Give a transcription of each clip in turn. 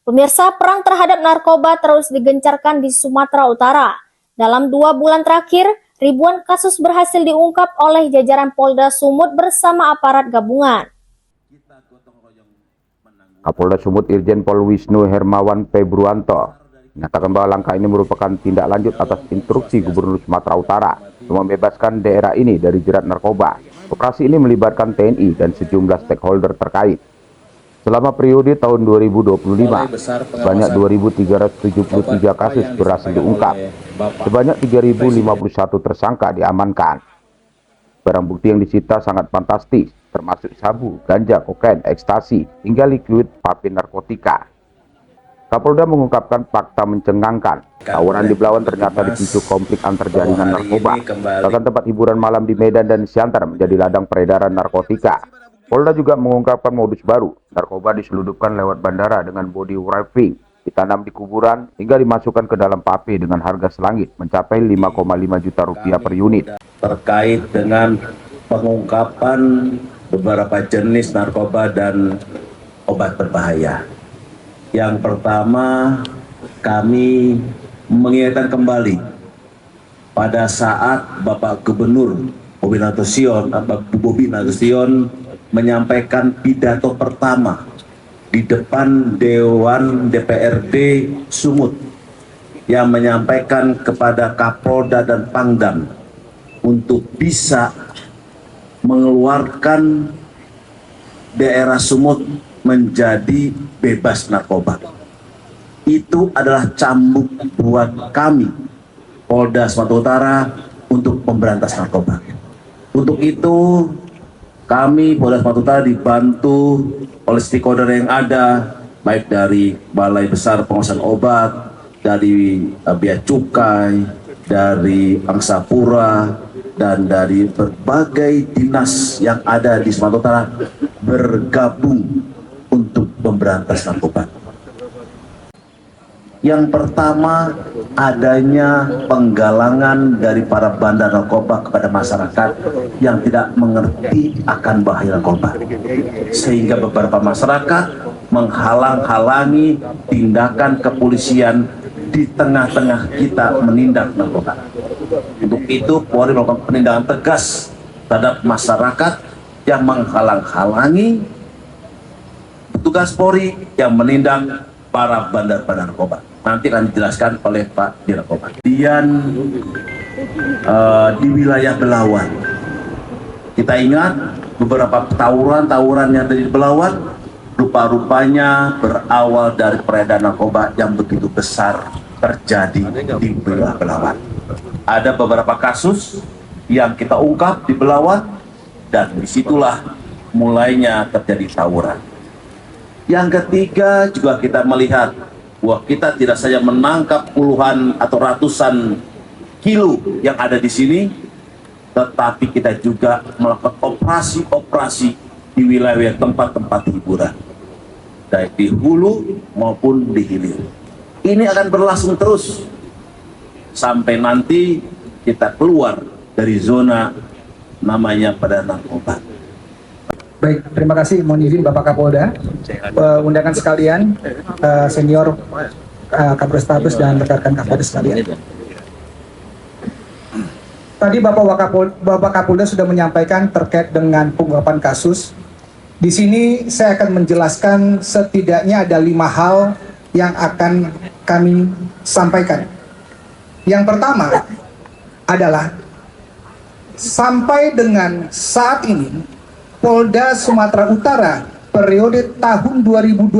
Pemirsa, perang terhadap narkoba terus digencarkan di Sumatera Utara. Dalam 2 bulan terakhir, ribuan kasus berhasil diungkap oleh jajaran Polda Sumut bersama aparat gabungan. Kapolda Sumut Irjen Pol Wisnu Hermawan Februanto menyatakan bahwa langkah ini merupakan tindak lanjut atas instruksi Gubernur Sumatera Utara untuk membebaskan daerah ini dari jerat narkoba. Operasi ini melibatkan TNI dan sejumlah stakeholder terkait. Selama periode tahun 2025, sebanyak 2.373 kasus berhasil diungkap. Sebanyak 3.051 tersangka diamankan. Barang bukti yang disita sangat fantastis, termasuk sabu, ganja, kokain, ekstasi, hingga liquid vape narkotika. Kapolda mengungkapkan fakta mencengangkan. Tawuran di Belawan ternyata dipicu konflik antar jaringan narkoba. Bahkan tempat hiburan malam di Medan dan Siantar menjadi ladang peredaran narkotika. Polda juga mengungkapkan modus baru. Narkoba diselundupkan lewat bandara dengan body wrapping, ditanam di kuburan, hingga dimasukkan ke dalam vape dengan harga selangit mencapai 5,5 juta rupiah per unit. Terkait dengan pengungkapan beberapa jenis narkoba dan obat berbahaya. Yang pertama, kami mengingatkan kembali pada saat Bapak Gubernur Bobi Nasution menyampaikan pidato pertama di depan Dewan DPRD Sumut yang menyampaikan kepada Kapolda dan Pangdam untuk bisa mengeluarkan daerah Sumut menjadi bebas narkoba. Itu adalah cambuk buat kami Polda Sumatera Utara untuk memberantas narkoba. Untuk itu kami Polda Sumatera Utara dibantu oleh stakeholder yang ada, baik dari Balai Besar Pengawasan Obat, dari Bea Cukai, dari Angsa Pura, dan dari berbagai dinas yang ada di Sumatera Utara bergabung untuk memberantas narkoba. Yang pertama, adanya penggalangan dari para bandar narkoba kepada masyarakat yang tidak mengerti akan bahaya narkoba. Sehingga beberapa masyarakat menghalang-halangi tindakan kepolisian di tengah-tengah kita menindak narkoba. Untuk itu, Polri melakukan penindakan tegas terhadap masyarakat yang menghalang-halangi petugas Polri yang menindak para bandar-bandar narkoba. Nanti akan dijelaskan oleh Pak Dirnarkoba. Kemudian di wilayah Belawan, kita ingat beberapa tawuran yang terjadi di Belawan, rupa-rupanya berawal dari peredaran narkoba yang begitu besar terjadi di wilayah Belawan. Ada beberapa kasus yang kita ungkap di Belawan, dan disitulah mulainya terjadi tawuran. Yang ketiga, juga kita melihat bahwa kita tidak saja menangkap puluhan atau ratusan kilo yang ada di sini, tetapi kita juga melakukan operasi-operasi di wilayah tempat-tempat hiburan, baik di hulu maupun di hilir. Ini akan berlangsung terus sampai nanti kita keluar dari zona namanya pada narkoba. Baik, terima kasih. Mohon izin Bapak Kapolda, undangan sekalian, senior Kapolres Tabes dan rekan-rekan Kapolres sekalian. Tadi Bapak Kapolda sudah menyampaikan terkait dengan pengungkapan kasus. Di sini saya akan menjelaskan setidaknya ada 5 hal yang akan kami sampaikan. Yang pertama adalah sampai dengan saat ini Polda Sumatera Utara periode tahun 2025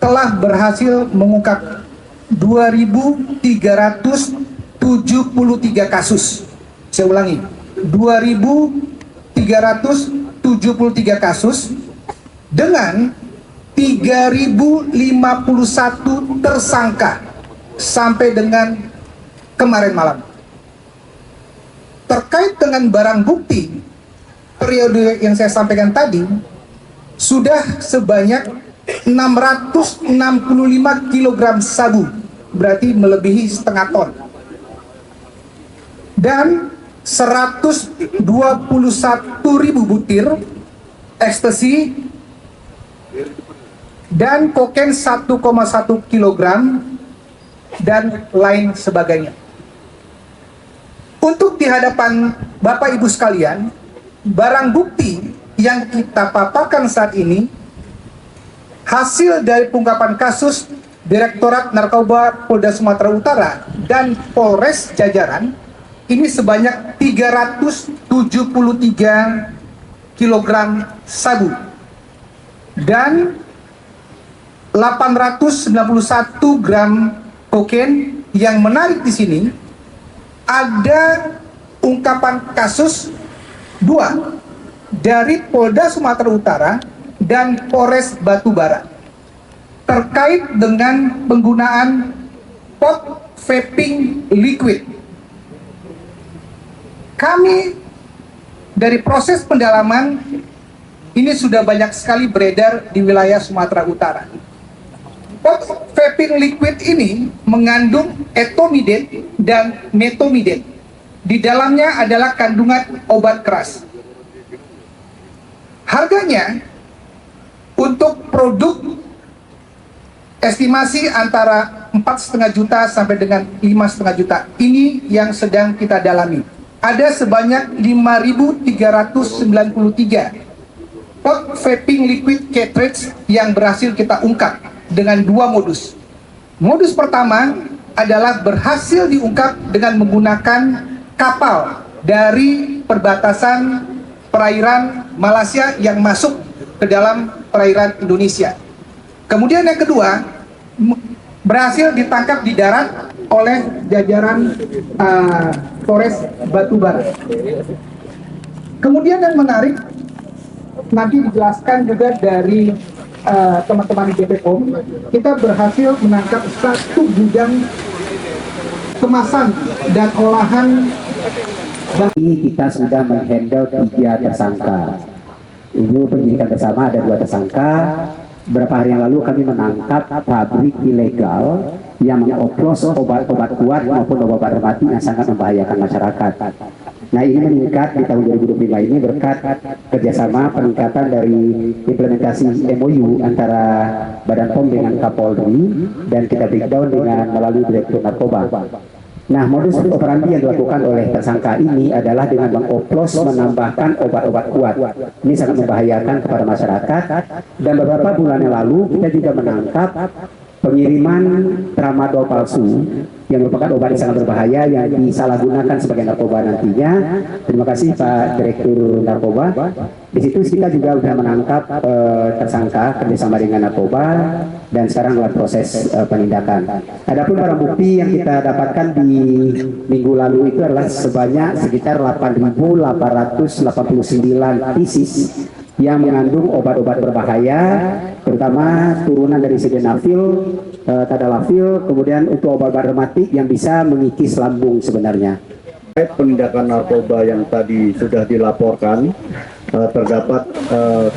telah berhasil mengungkap 2.373 kasus. Saya ulangi, 2.373 kasus dengan 3.051 tersangka sampai dengan kemarin malam. Terkait dengan barang bukti, periode yang saya sampaikan tadi sudah sebanyak 665 kg sabu, berarti melebihi setengah ton, dan 121.000 butir ekstasi dan kokain 1,1 kilogram, dan lain sebagainya. Untuk di hadapan Bapak Ibu sekalian, barang bukti yang kita paparkan saat ini hasil dari pengungkapan kasus Direktorat Narkoba Polda Sumatera Utara dan Polres Jajaran ini sebanyak 373 kilogram sabu dan 891 gram kokain. Yang menarik di sini ada ungkapan kasus 2 dari Polda Sumatera Utara dan Polres Batubara terkait dengan penggunaan pot vaping liquid. Kami dari proses pendalaman ini sudah banyak sekali beredar di wilayah Sumatera Utara. Pot vaping liquid ini mengandung etomidate dan metomidate. Di dalamnya adalah kandungan obat keras. Harganya untuk produk estimasi antara 4,5 juta sampai dengan 5,5 juta. Ini yang sedang kita dalami. Ada sebanyak 5.393 pot vaping liquid cartridge yang berhasil kita ungkap dengan 2 modus. Modus pertama adalah berhasil diungkap dengan menggunakan kapal dari perbatasan perairan Malaysia yang masuk ke dalam perairan Indonesia. Kemudian yang kedua, berhasil ditangkap di darat oleh jajaran Polres Batubara. Kemudian yang menarik, nanti dijelaskan juga dari teman-teman di BPOM, kita berhasil menangkap 1 gudang kemasan dan olahan. Ini kita sudah menghandle 3 tersangka. Ibu penyidikan bersama ada 2 tersangka. Beberapa hari yang lalu kami menangkap pabrik ilegal yang mengoplos obat-obat kuat maupun obat mati yang sangat membahayakan masyarakat. Nah, ini meningkat di tahun 2025 ini berkat kerjasama peningkatan dari implementasi MOU antara Badan POM dengan Kapolri dan kita breakdown dengan melalui Direktur Narkoba. Nah, modus operandi yang dilakukan oleh tersangka ini adalah dengan mengoplos menambahkan obat-obat kuat. Ini sangat membahayakan kepada masyarakat. Dan beberapa bulan yang lalu kita juga menangkap pengiriman tramadol palsu yang merupakan obat yang sangat berbahaya yang disalahgunakan sebagai narkoba nantinya. Terima kasih Pak Direktur Narkoba. Di situ kita juga sudah menangkap tersangka kerjasama dengan narkoba dan sekarang dalam proses penindakan. Adapun barang bukti yang kita dapatkan di minggu lalu itu adalah sebanyak sekitar 8.889 pieces yang mengandung obat-obat berbahaya, terutama turunan dari sildenafil, tadalafil, kemudian untuk obat-obat rematik yang bisa mengikis lambung sebenarnya. Penindakan narkoba yang tadi sudah dilaporkan, terdapat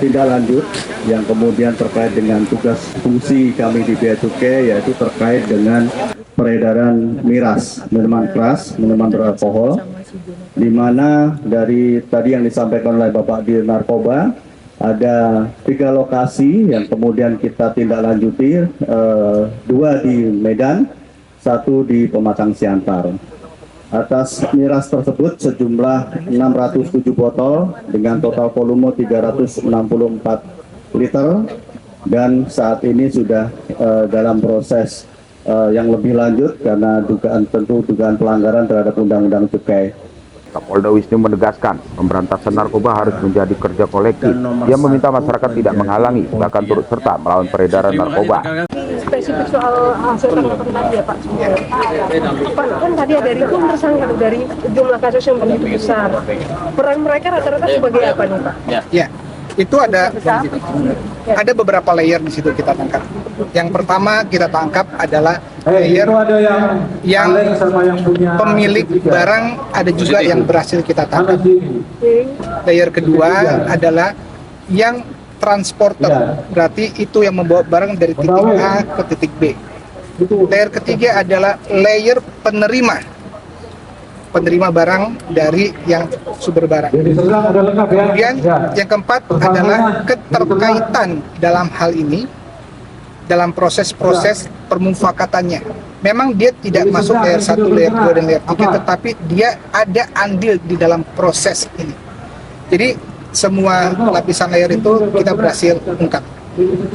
tindak lanjut yang kemudian terkait dengan tugas fungsi kami di Bea Cukai, yaitu terkait dengan peredaran miras, minuman keras, minuman beralkohol, di mana dari tadi yang disampaikan oleh Bapak Dir Narkoba, ada 3 lokasi yang kemudian kita tindak lanjuti, 2 di Medan, 1 di Pematang Siantar. Atas miras tersebut sejumlah 607 botol dengan total volume 364 liter dan saat ini sudah dalam proses yang lebih lanjut karena dugaan pelanggaran terhadap Undang-Undang Cukai. Kapolda Wisnu menegaskan pemberantasan narkoba harus menjadi kerja kolektif. Dia meminta masyarakat tidak menghalangi, bahkan turut serta melawan peredaran narkoba. Spesifik soal hasil tangkapan tadi ya Pak. Pak, kan tadi ada ribuan tersangka dari jumlah kasus yang begitu besar. Peran mereka rata-rata sebagai apa nih Pak? Ya, itu ada beberapa layer di situ kita tangkap. Yang pertama kita tangkap adalah layer yang pemilik barang, ada juga yang berhasil kita tangkap. Layer kedua adalah yang transporter, berarti itu yang membawa barang dari titik A ke titik B. Layer ketiga adalah layer penerima barang dari yang sumber barang. Kemudian yang keempat adalah keterkaitan dalam hal ini dalam proses-proses permufakatannya. Memang dia tidak masuk layer 1, layer 2, dan layer 3, tetapi dia ada andil di dalam proses ini. Jadi semua lapisan layer itu kita berhasil ungkap.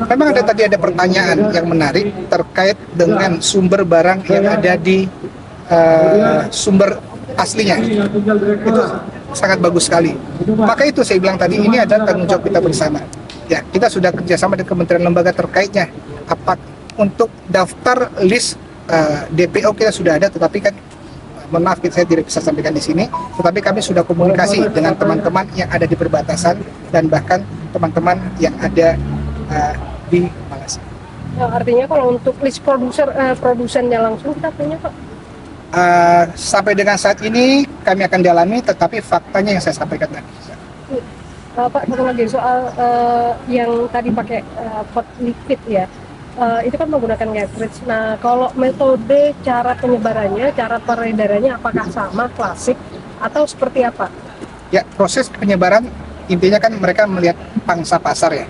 Memang tadi ada pertanyaan yang menarik terkait dengan sumber barang yang ada di sumber aslinya. Itu sangat bagus sekali. Maka itu saya bilang tadi, ini adalah tanggung jawab kita bersama. Ya, kita sudah kerjasama dengan kementerian lembaga terkaitnya. Untuk daftar list DPO kita sudah ada, tetapi kan mohon maaf saya tidak bisa sampaikan di sini, tetapi kami sudah komunikasi dengan teman-teman yang ada di perbatasan dan bahkan teman-teman yang ada di Malaysia. Nah, artinya kalau untuk list produsennya langsung kita punya Pak? Sampai dengan saat ini kami akan dalami, tetapi faktanya yang saya sampaikan tadi. Pak, satu lagi soal yang tadi pakai pot liquid ya. Itu kan menggunakan cartridge. Nah, kalau metode cara penyebarannya, cara peredarannya apakah sama, klasik, atau seperti apa? Ya, proses penyebaran intinya kan mereka melihat pangsa pasar ya.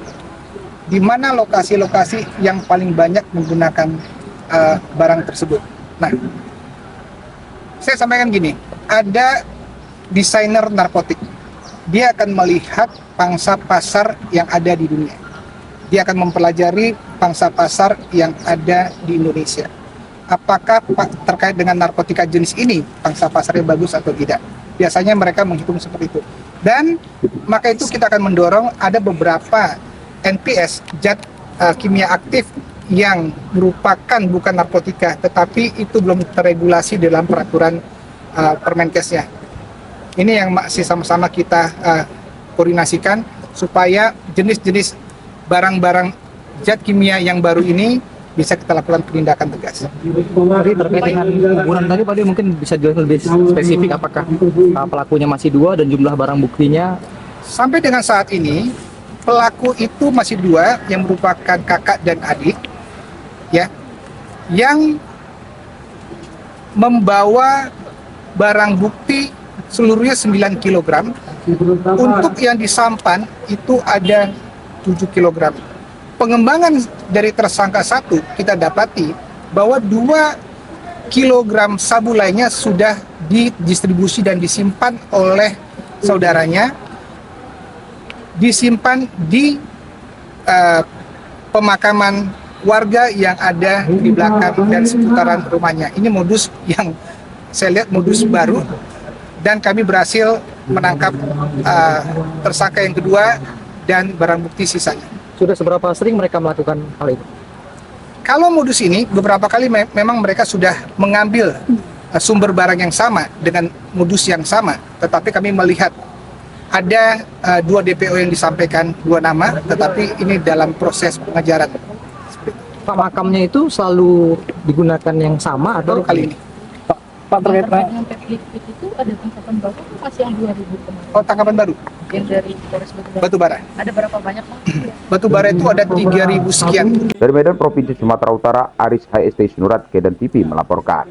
Di mana lokasi-lokasi yang paling banyak menggunakan barang tersebut. Nah, saya sampaikan gini, ada desainer narkotik. Dia akan melihat pangsa pasar yang ada di dunia. Dia akan mempelajari pangsa pasar yang ada di Indonesia. Apakah terkait dengan narkotika jenis ini pangsa pasarnya bagus atau tidak? Biasanya mereka menghitung seperti itu. Dan maka itu kita akan mendorong ada beberapa NPS, zat kimia aktif yang merupakan bukan narkotika, tetapi itu belum terregulasi dalam peraturan Permenkesnya. Ini yang masih sama-sama kita koordinasikan supaya jenis-jenis barang-barang zat kimia yang baru ini bisa kita lakukan penindakan tegas. Tadi terkait dengan hubungan tadi Pak, mungkin bisa jelaskan lebih spesifik apakah pelakunya masih 2 dan jumlah barang buktinya? Sampai dengan saat ini pelaku itu masih 2 yang merupakan kakak dan adik, ya, yang membawa barang bukti seluruhnya 9 kg. Untuk yang disampan itu ada 7 kg. Pengembangan dari tersangka 1 kita dapati bahwa 2 kg sabu lainnya sudah didistribusi dan disimpan oleh saudaranya, disimpan di pemakaman warga yang ada di belakang dan seputaran rumahnya. Ini modus yang saya lihat modus baru, dan kami berhasil menangkap tersangka yang kedua dan barang bukti sisanya. Sudah seberapa sering mereka melakukan hal itu? Kalau modus ini beberapa kali memang mereka sudah mengambil sumber barang yang sama dengan modus yang sama, tetapi kami melihat ada 2 DPO yang disampaikan 2 nama, tetapi ini dalam proses pengejaran. Pak, makamnya itu selalu digunakan yang sama atau Baru kali ini. Pak terkait dengan liquid itu ada tangkapan baru masih yang 2000 kemarin? Oh, tangkapan baru? Yang dari Polres Batubara. Ada berapa banyak Pak? Batubara itu ada 3.000 sekian. Dari Medan, Provinsi Sumatera Utara, Aris HST Sunurat, Kedan TV melaporkan.